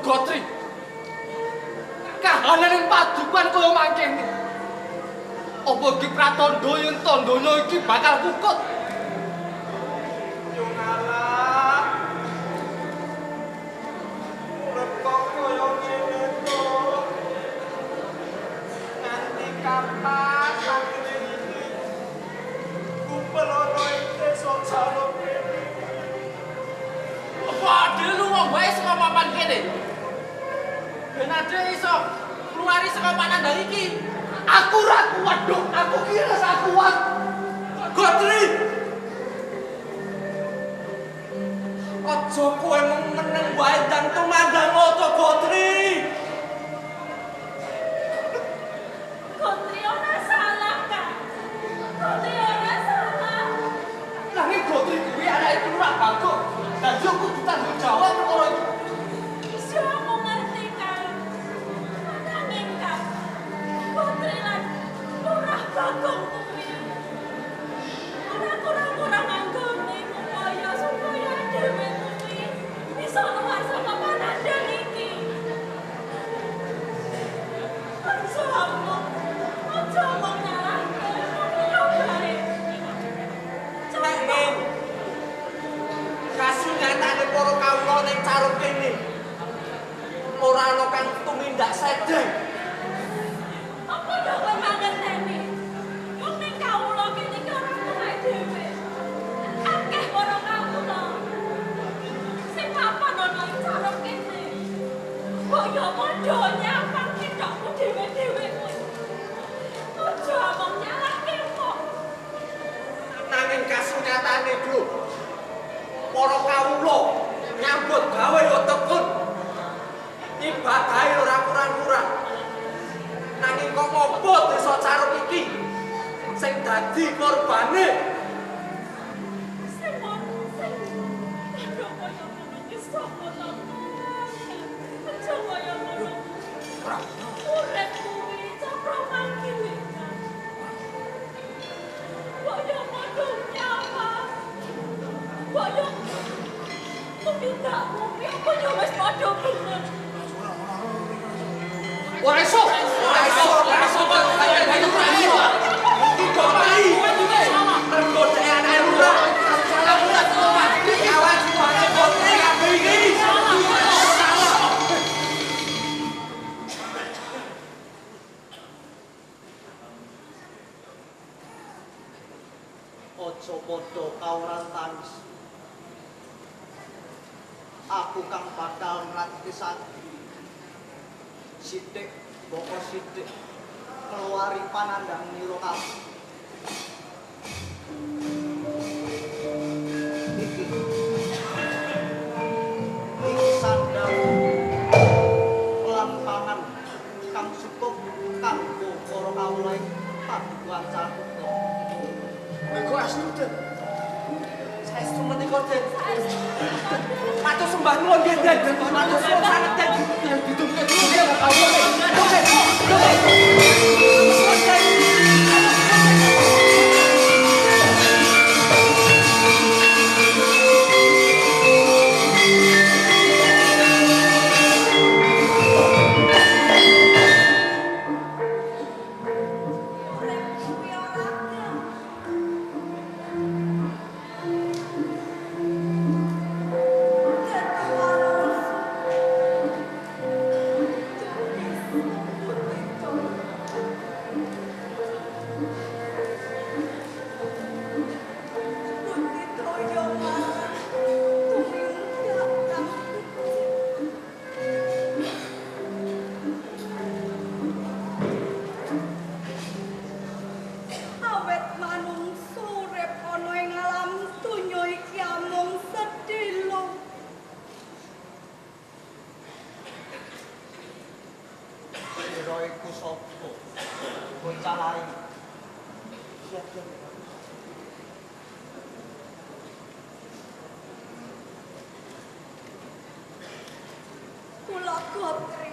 Gotri, kahanan yang padukan kaya mangkene. Apa iki pratandha yen tandanya iki bakal kukut? Yo ngalah. Urip kok kaya ngene to. Nganti kapan sakit iki? Kumpul ana ing desa Jaluk kene. Apa ade lu wong wae saka papan kene? Ben ade iso keluari saka panandang iki. Aku ra kuat, Dok. Aku kira sak kuat. Gotri. Aja kowe meneng wae dan tumandang to Gotri. Gotri ora salah, Kak. Gotri ora salah. Nanging Gotri kuwi anake Lurah Bagong. Dadi aku kudu tanggung jawab perkara iki. Iso aku ngerti, Kak. Nanging, Kak, Gotri lan Lurah Bagong kuwi ora kurang-kurang anggone supaya dhewe kuwi bisa luar saka panandang iki. Aja omong nyalahke, yo bae. Nek kasunyatane para kawula ning Caruk kene ora ana kang tumindak sedeng. Apa yo kowe mangerteni? Wong ning kawula kene iki ora tuwek dhewe. Akeh para kawula sing papan ana ing Caruk kene. Kok yo padha nyapang ketokku dhewe. dhewe-dhewe kowe. Aja among nyalahke kok. Nanging kasunyatane, Bro. Para kawula nyambut gawe yo tekun. Ibadahe ora kurang-kurang. Nanging kok ngopo desa Caruk iki sing dadi korbane? Sing padha kaya ngono ki sapa ta? Aja kaya ngono. Urip kuwi capro mangkile. Kaya padha nyawa. Kaya tumindak kuwi apa yo wis padha bener. Ora iso. Ora iso. Kaya bayu ora iso. Iki bayi. Mergo dhek anake lurah. Salah lurah teman. Kawan semuanya bote kabeh iki. Ojo padha kawran tangis. Aku kang bakal ngratisan sithik boko sithik keluari panandang nira kabeh. Iki sandang lan pangan kang cukup kanggo para kawula ing padukuhan Cakutna. Mergo astuten. Saestu menika, Den. Matur sembah nuwun, Den. Matur suwun sanget, Den. Ditungke dulu ya kawula. Awet manungsa urip ana ing alam donya iki amung sedhela. Sira iku sapa? Bocah lain. Siap-siap. Kula gotri.